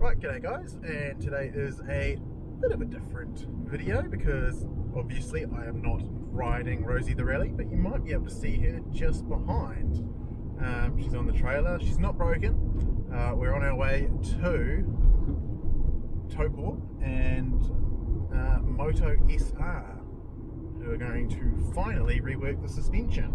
Right, g'day guys, and today is a bit of a different video because obviously I am not riding Rosie the Rally, but you might be able to see her just behind. She's on the trailer, she's not broken. We're on our way to Topor and Moto SR, who are going to finally rework the suspension.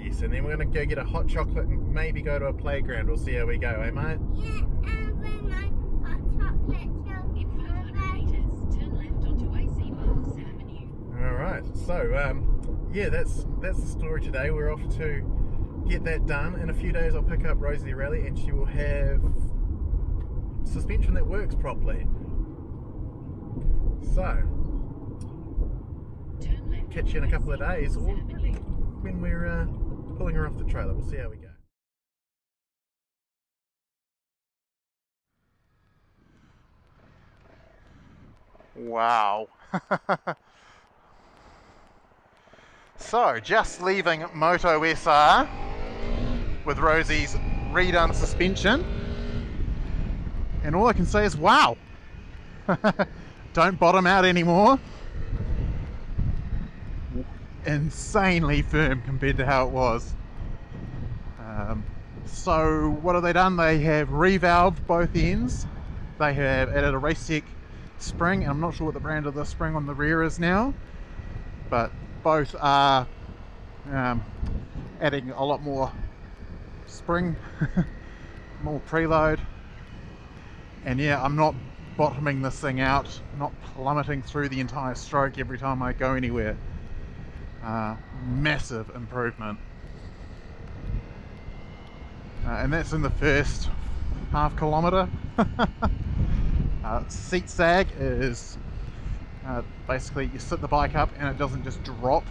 Yes, and then we're going to go get a hot chocolate and maybe go to a playground. We'll see how we go, eh mate? Yeah, and bring my hot chocolate to in 500 metres, turn left onto AC Wells Avenue. Alright, so yeah, that's the story today. We're off to get that done. In a few days I'll pick up Rosie the Rally and she will have suspension that works properly. So, catch you in a couple of days or maybe when we're pulling her off the trailer. We'll see how we go. Wow. So, just leaving Moto SR with Rosie's redone suspension, and all I can say is wow. Don't bottom out anymore. Insanely firm compared to how it was. So what have they done? They have revalved both ends. They have added a race spring, and I'm not sure what the brand of the spring on the rear is now, but both are adding a lot more spring, more preload. And yeah, I'm not bottoming this thing out, not plummeting through the entire stroke every time I go anywhere. Massive improvement. And that's in the first half kilometre. Seat sag is basically you sit the bike up and it doesn't just drop.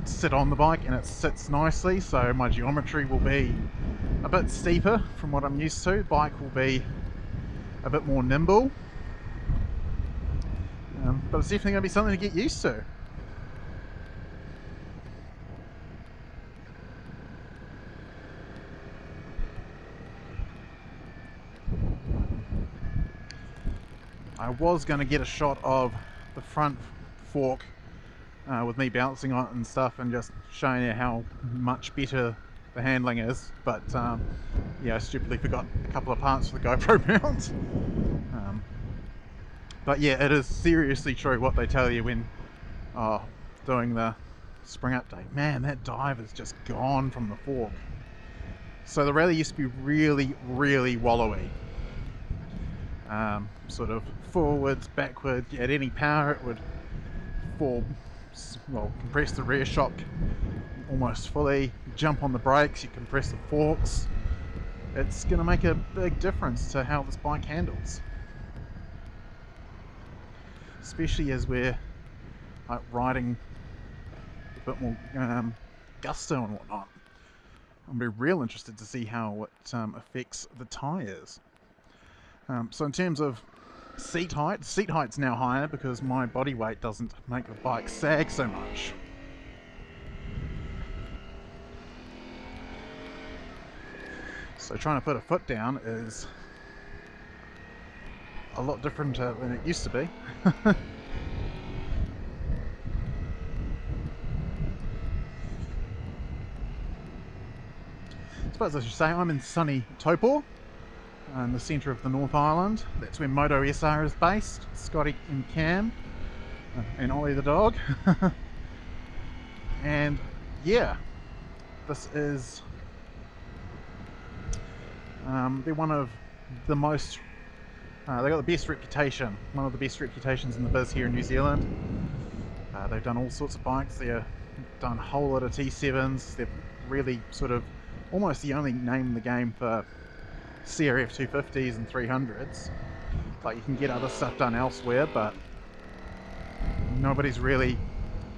Sit on the bike and it sits nicely, so my geometry will be a bit steeper from what I'm used to. The bike will be a bit more nimble. But it's definitely going to be something to get used to. I was going to get a shot of the front fork with me bouncing on it and stuff and just showing you how much better the handling is, but yeah, I stupidly forgot a couple of parts for the GoPro mount. But yeah, it is seriously true what they tell you when doing the spring update. Man, that dive is just gone from the fork. So the Rally used to be really, really wallowy. Sort of forwards, backwards, at any power it would fall, well, compress the rear shock almost fully, jump on the brakes, you compress the forks. It's going to make a big difference to how this bike handles. Especially as we're riding a bit more gusto and whatnot. I'll be real interested to see how it affects the tyres. So in terms of seat height's now higher because my body weight doesn't make the bike sag so much. So trying to put a foot down is a lot different than it used to be. I suppose I should say I'm in sunny Topor, in the centre of the North Island. That's where Moto SR is based. Scotty and Cam, and Ollie the dog. And yeah, this is they're one of the most they got the best reputation, one of the best reputations in the biz here in New Zealand. They've done all sorts of bikes. They've done a whole lot of T7s. They're really sort of almost the only name in the game for CRF250s and 300s. Like, you can get other stuff done elsewhere, but nobody's really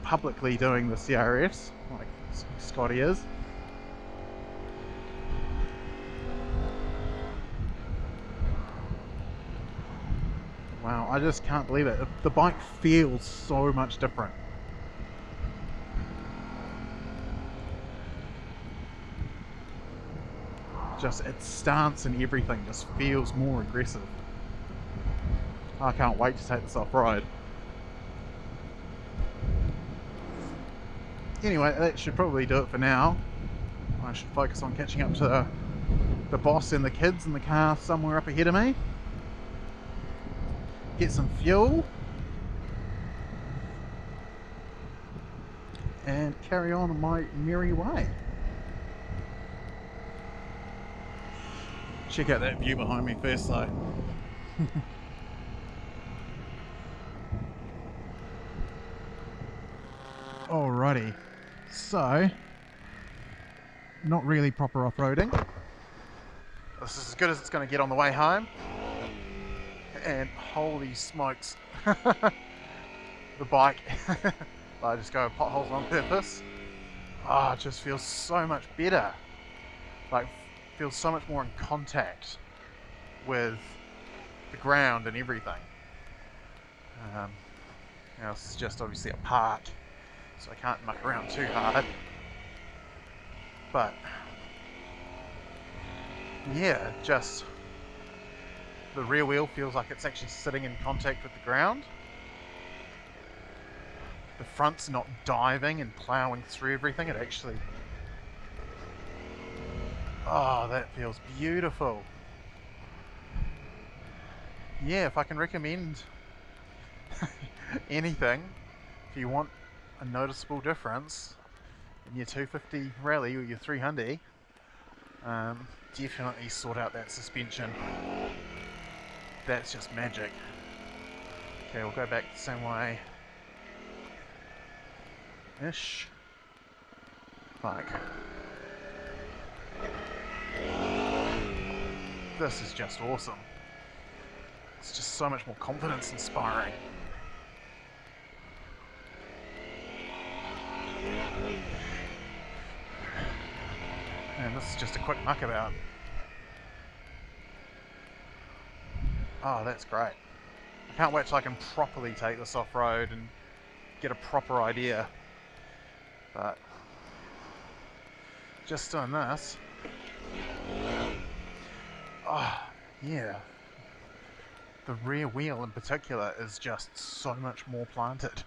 publicly doing the CRFs like Scotty is. Wow, I just can't believe it. The bike feels so much different. Just its stance and everything just feels more aggressive. I can't wait to take this off-road. Anyway, that should probably do it for now. I should focus on catching up to the boss and the kids in the car somewhere up ahead of me. Get some fuel. And carry on my merry way. Check out that view behind me first though. Alrighty, so not really proper off-roading. This is as good as it's going to get on the way home. And holy smokes, the bike, I just go potholes on purpose. Oh, it just feels so much better. Like, feels so much more in contact with the ground and everything. Now this is just obviously a park, so I can't muck around too hard. But yeah, just the rear wheel feels like it's actually sitting in contact with the ground. The front's not diving and ploughing through everything. It actually, oh, that feels beautiful. Yeah, if I can recommend anything, if you want a noticeable difference in your 250 Rally or your 300, definitely sort out that suspension. That's just magic. Okay, we'll go back the same way ish. Like, this is just awesome. It's just so much more confidence inspiring. And this is just a quick muckabout. Oh, that's great. I can't wait till I can properly take this off-road and get a proper idea. But just doing this. Oh, yeah. The rear wheel in particular is just so much more planted.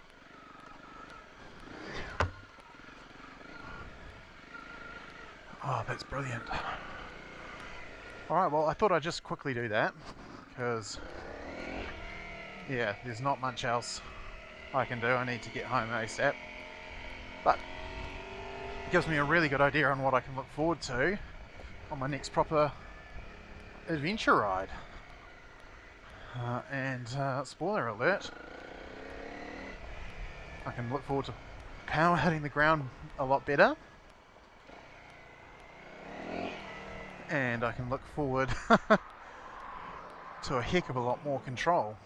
Oh, that's brilliant. Alright, well, I thought I'd just quickly do that, because, yeah, there's not much else I can do. I need to get home ASAP. But it gives me a really good idea on what I can look forward to on my next proper adventure ride. And spoiler alert, I can look forward to power hitting the ground a lot better. And I can look forward to a heck of a lot more control.